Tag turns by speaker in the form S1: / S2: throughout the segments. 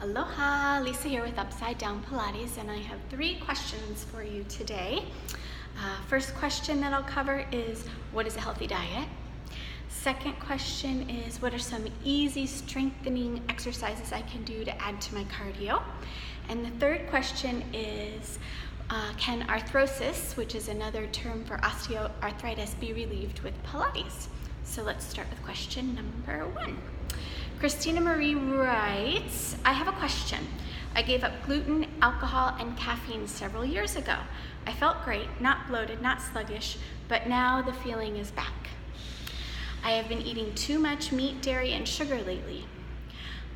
S1: Aloha, Lisa here with Upside Down Pilates, and I have 3 questions for you today. First question that I'll cover is, what is a healthy diet? Second question is, what are some easy strengthening exercises I can do to add to my cardio? And the third question is, can arthrosis, which is another term for osteoarthritis, be relieved with Pilates? So let's start with question number 1. Christina Marie writes, I have a question. I gave up gluten, alcohol, and caffeine several years ago. I felt great, not bloated, not sluggish, but now the feeling is back. I have been eating too much meat, dairy, and sugar lately.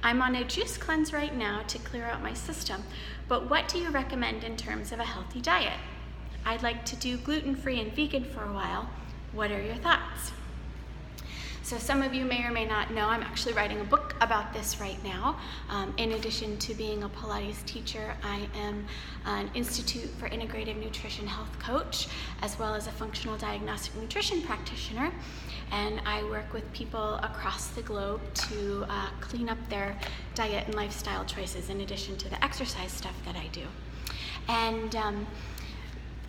S1: I'm on a juice cleanse right now to clear out my system, but what do you recommend in terms of a healthy diet? I'd like to do gluten-free and vegan for a while. What are your thoughts? So some of you may or may not know, I'm actually writing a book about this right now. In addition to being a Pilates teacher, I am an Institute for Integrative Nutrition health coach, as well as a functional diagnostic nutrition practitioner. And I work with people across the globe to clean up their diet and lifestyle choices in addition to the exercise stuff that I do. And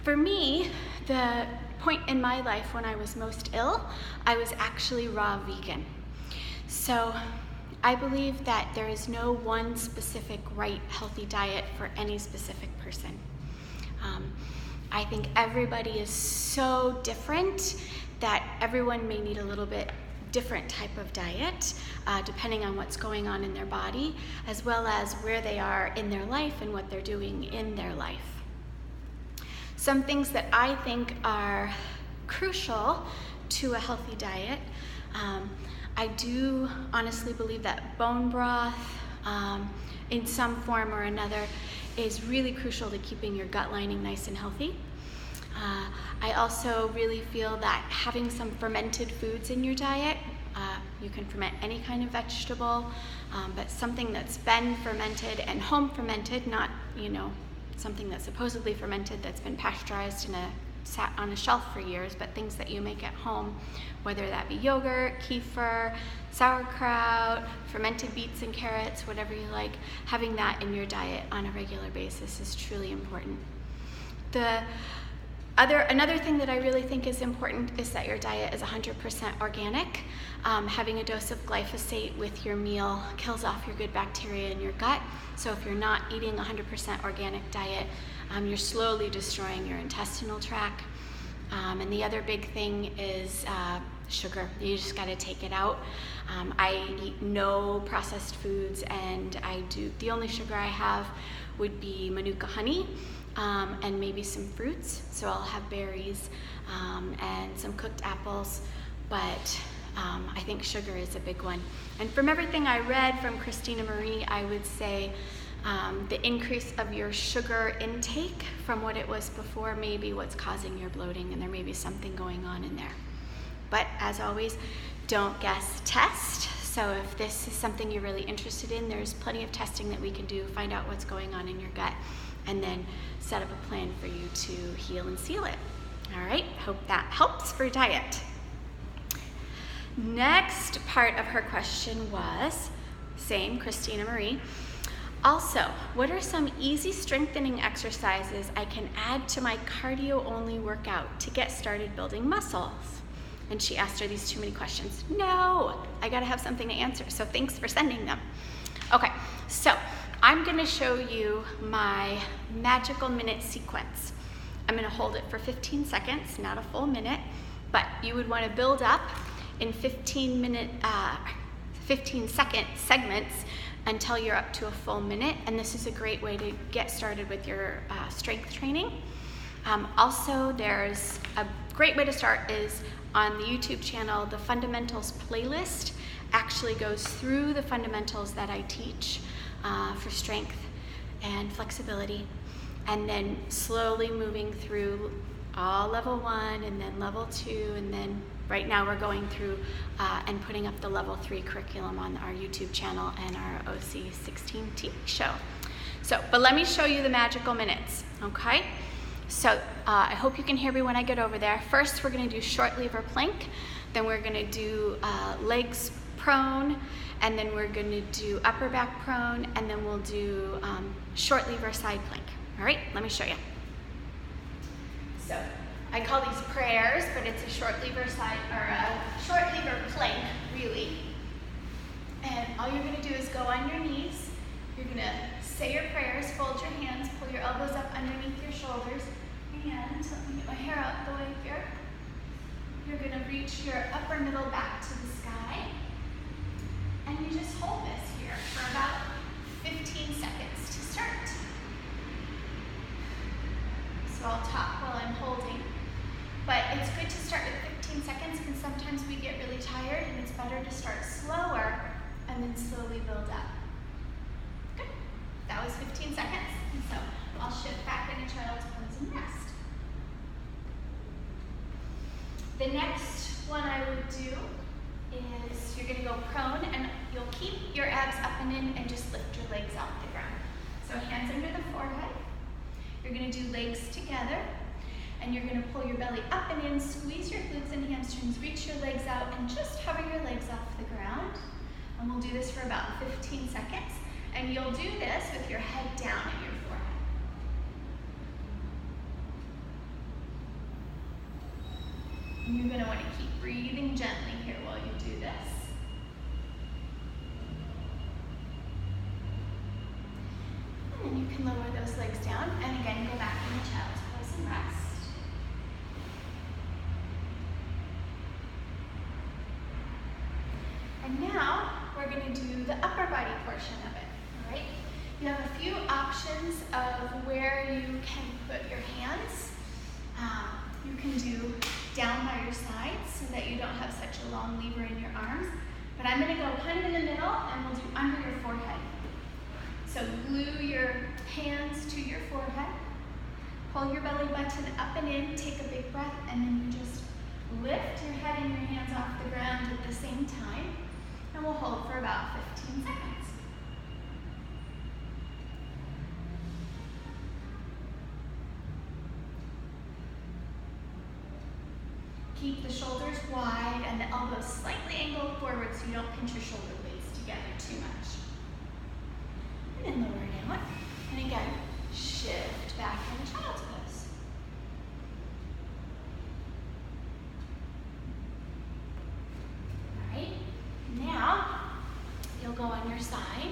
S1: for me, the point in my life when I was most ill, I was actually raw vegan. So I believe that there is no one specific right healthy diet for any specific person. I think everybody is so different that everyone may need a little bit different type of diet depending on what's going on in their body, as well as where they are in their life and what they're doing in their life. Some things that I think are crucial to a healthy diet, I do honestly believe that bone broth in some form or another is really crucial to keeping your gut lining nice and healthy. I also really feel that having some fermented foods in your diet, you can ferment any kind of vegetable, but something that's been fermented and home fermented, not, something that's supposedly fermented that's been pasteurized and sat on a shelf for years, but things that you make at home, whether that be yogurt, kefir, sauerkraut, fermented beets and carrots, whatever you like, having that in your diet on a regular basis is truly important. Another thing that I really think is important is that your diet is 100% organic. Having a dose of glyphosate with your meal kills off your good bacteria in your gut. So if you're not eating 100% organic diet, you're slowly destroying your intestinal tract. And the other big thing is sugar. You just got to take it out. I eat no processed foods, and the only sugar I have would be Manuka honey. And maybe some fruits, so I'll have berries and some cooked apples, but I think sugar is a big one. And from everything I read from Christina Marie, I would say the increase of your sugar intake from what it was before may be what's causing your bloating, and there may be something going on in there. But as always, don't guess, test. So if this is something you're really interested in, there's plenty of testing that we can do, find out what's going on in your gut, and then set up a plan for you to heal and seal it. All right, hope that helps for diet. Next part of her question was, same, Christina Marie. Also, what are some easy strengthening exercises I can add to my cardio-only workout to get started building muscles? And she asked, are these too many questions? No, I gotta have something to answer, so thanks for sending them. Okay, so I'm gonna show you my magical minute sequence. I'm gonna hold it for 15 seconds, not a full minute, but you would wanna build up in 15-second segments until you're up to a full minute, and this is a great way to get started with your strength training. Also, there's a great way to start is on the YouTube channel. The fundamentals playlist actually goes through the fundamentals that I teach for strength and flexibility, and then slowly moving through all level 1 and then level 2, and then right now we're going through and putting up the level 3 curriculum on our YouTube channel and our OC16 TV show. But let me show you the magical minutes, okay? So I hope you can hear me when I get over there. First, we're gonna do short lever plank, then we're gonna do legs prone, and then we're gonna do upper back prone, and then we'll do short lever side plank. All right, let me show you. So I call these prayers, but it's a short lever plank, really. And all you're gonna do is go on your knees. You're gonna say your prayers, fold your hands, pull your elbows up underneath your shoulders, and let me get my hair out the way here. You're gonna reach your upper middle back to the sky, and you just hold this here for about 15 seconds to start. So I'll talk while I'm holding, but it's good to start with 15 seconds because sometimes we get really tired, and it's better to start slower and then slowly build up. Good. That was 15 seconds, and so I'll shift back into child's pose and rest. The next one I would do is you're gonna go prone, and you'll keep your abs up and in and just lift your legs off the ground. So hands under the forehead. You're gonna do legs together, and you're gonna pull your belly up and in, squeeze your glutes and hamstrings, reach your legs out, and just hover your legs off the ground. And we'll do this for about 15 seconds. And you'll do this with your head down and your forehead. And you're gonna wanna keep breathing gently here while you do this. And then you can lower those legs down, and again, go back into child's pose and rest. And now, we're gonna do the upper body portion of it, all right? You have a few options of where you can put your hands. You can do down by your sides so that you don't have such a long lever in your arms. But I'm gonna go kind of in the middle, and we'll do under your forehead. So glue your hands to your forehead, pull your belly button up and in, take a big breath, and then you just lift your head and your hands off the ground at the same time, and we'll hold for about 15 seconds. Keep the shoulders wide and the elbows slightly angled forward so you don't pinch your shoulder blades together too much. And then lower down. And again, shift back into child's pose. All right, now you'll go on your side,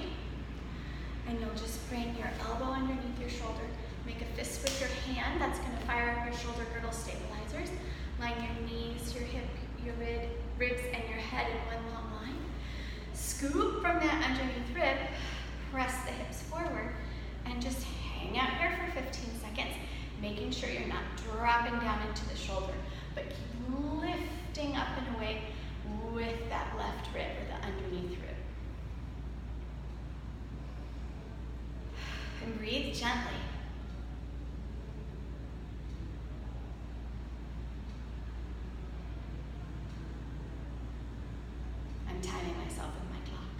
S1: and you'll just bring your elbow underneath your shoulder. Make a fist with your hand. That's going to fire up your shoulder girdle stabilizers. Line your knees, your hip, your ribs, and your head in one long line. Scoop from that underneath rib, press the hips forward, and just hang out here for 15 seconds, making sure you're not dropping down into the shoulder, but keep lifting up and away with that left rib or the underneath rib. And breathe gently. I'm timing myself with my clock.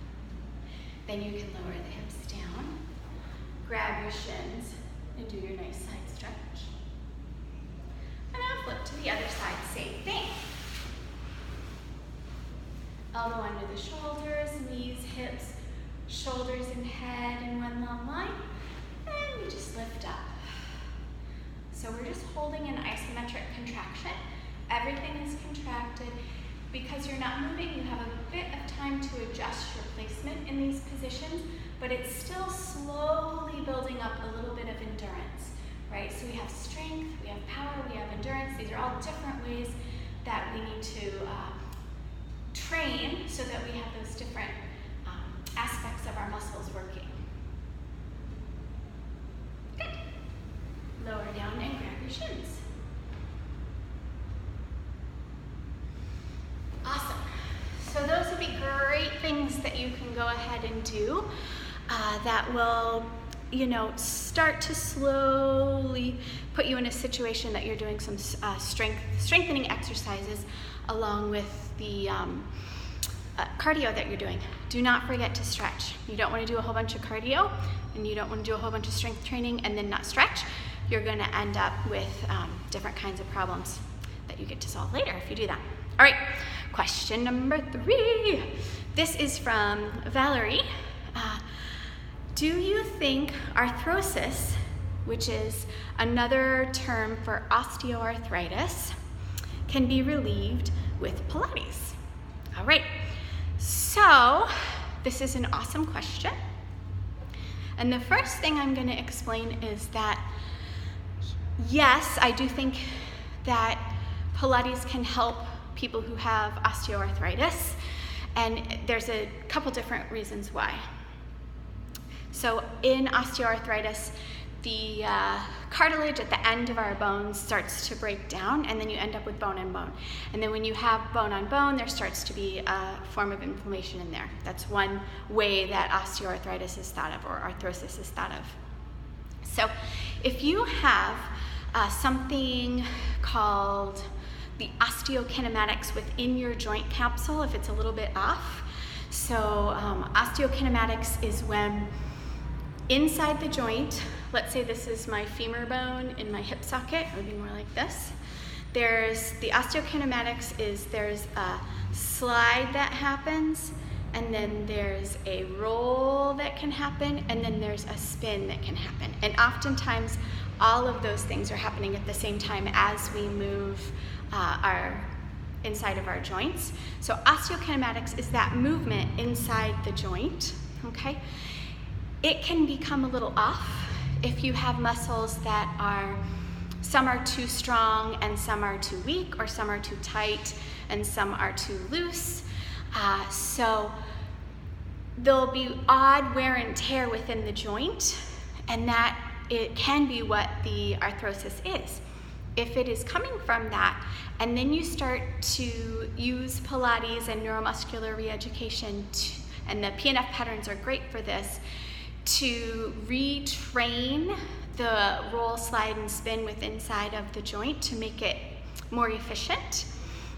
S1: Then you can lower the hips down, grab your shins, and do your nice side stretch. And now flip to the other side, same thing. Elbow under the shoulders, knees, hips, shoulders and head in one long line, and you just lift up. So we're just holding an isometric contraction. Everything is contracted. Because you're not moving, you have a bit of time to adjust your placement in these positions, but it's still slowly building up a little bit of endurance, right? So we have strength, we have power, we have endurance. These are all different ways that we need to train so that we have those different aspects of our muscles working. Good. Lower down and grab your shins. Awesome. So those would be great things that you can go ahead and do that will, start to slowly put you in a situation that you're doing some strengthening exercises along with the cardio that you're doing. Do not forget to stretch. You don't want to do a whole bunch of cardio, and you don't want to do a whole bunch of strength training and then not stretch. You're going to end up with different kinds of problems that you get to solve later if you do that. All right, Question number 3. This is from Valerie. Do you think arthrosis, which is another term for osteoarthritis, can be relieved with Pilates? All right, so this is an awesome question. And the first thing I'm going to explain is that, yes, I do think that Pilates can help people who have osteoarthritis, and there's a couple different reasons why. So in osteoarthritis, the cartilage at the end of our bones starts to break down, and then you end up with bone on bone. And then when you have bone on bone, there starts to be a form of inflammation in there. That's one way that osteoarthritis is thought of, or arthrosis is thought of. So if you have something called the Osteo Kinematics within your joint capsule, if it's a little bit off. So Osteo Kinematics is when inside the joint, let's say this is my femur bone in my hip socket, it would be more like this. There's the Osteo Kinematics is there's a slide that happens, and then there's a roll that can happen, and then there's a spin that can happen. And oftentimes all of those things are happening at the same time as we move our inside of our joints. So osteokinematics is that movement inside the joint, okay? It can become a little off if you have muscles that are, some are too strong and some are too weak, or some are too tight and some are too loose. So there'll be odd wear and tear within the joint, and that it can be what the arthrosis is. If it is coming from that, and then you start to use Pilates and neuromuscular re-education, and the PNF patterns are great for this, to retrain the roll, slide, and spin within inside of the joint to make it more efficient,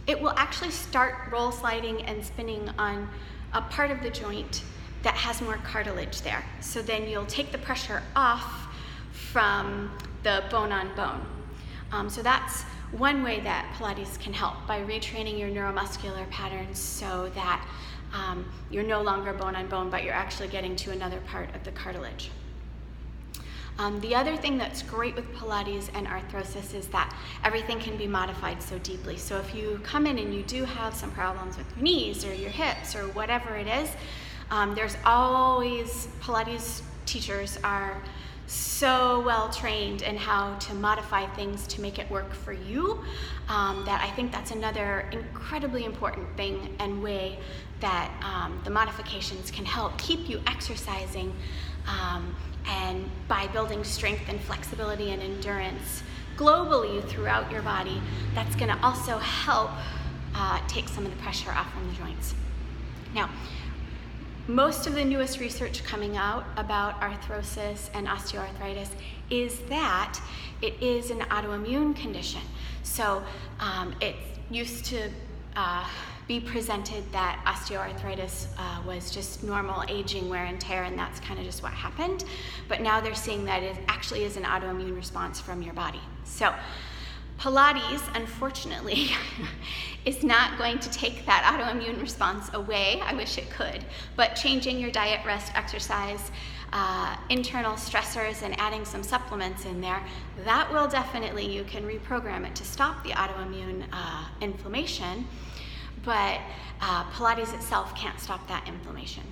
S1: it will actually start roll, sliding, and spinning on a part of the joint that has more cartilage there. So then you'll take the pressure off from the bone on bone. So that's one way that Pilates can help, by retraining your neuromuscular patterns so that you're no longer bone on bone, but you're actually getting to another part of the cartilage. The other thing that's great with Pilates and arthrosis is that everything can be modified so deeply. So if you come in and you do have some problems with your knees or your hips or whatever it is, there's always, Pilates teachers are so well trained in how to modify things to make it work for you, that I think that's another incredibly important thing and way that the modifications can help keep you exercising, and by building strength and flexibility and endurance globally throughout your body, that's going to also help take some of the pressure off from the joints. Now, most of the newest research coming out about arthrosis and osteoarthritis is that it is an autoimmune condition. So it used to be presented that osteoarthritis was just normal aging, wear and tear, and that's kind of just what happened. But now they're seeing that it actually is an autoimmune response from your body. So Pilates, unfortunately, is not going to take that autoimmune response away. I wish it could. But changing your diet, rest, exercise, internal stressors, and adding some supplements in there, that will definitely, you can reprogram it to stop the autoimmune inflammation. But Pilates itself can't stop that inflammation.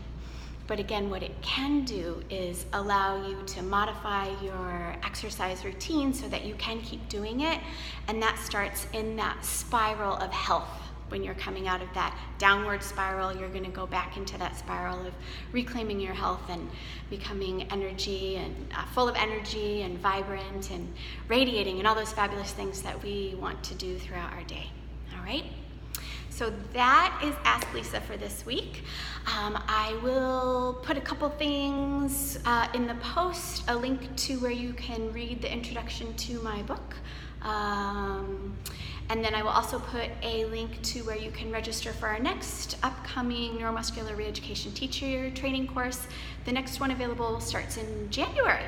S1: But again, what it can do is allow you to modify your exercise routine so that you can keep doing it, and that starts in that spiral of health. When you're coming out of that downward spiral, you're going to go back into that spiral of reclaiming your health and becoming energy and full of energy and vibrant and radiating and all those fabulous things that we want to do throughout our day. All right? So that is Ask Lisa for this week. I will put a couple things in the post, a link to where you can read the introduction to my book. And then I will also put a link to where you can register for our next upcoming neuromuscular re-education teacher training course. The next one available starts in January,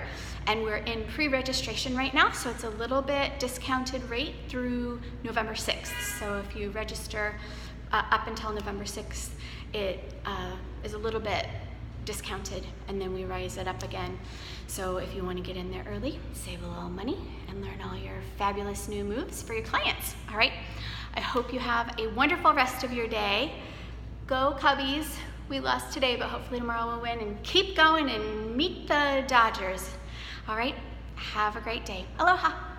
S1: and we're in pre-registration right now, so it's a little bit discounted rate through November 6th. So if you register up until November 6th, it is a little bit discounted, and then we raise it up again. So if you want to get in there early, save a little money, and learn all your fabulous new moves for your clients. All right, I hope you have a wonderful rest of your day. Go Cubbies. We lost today, but hopefully tomorrow we'll win, and keep going and meet the Dodgers. All right, have a great day. Aloha.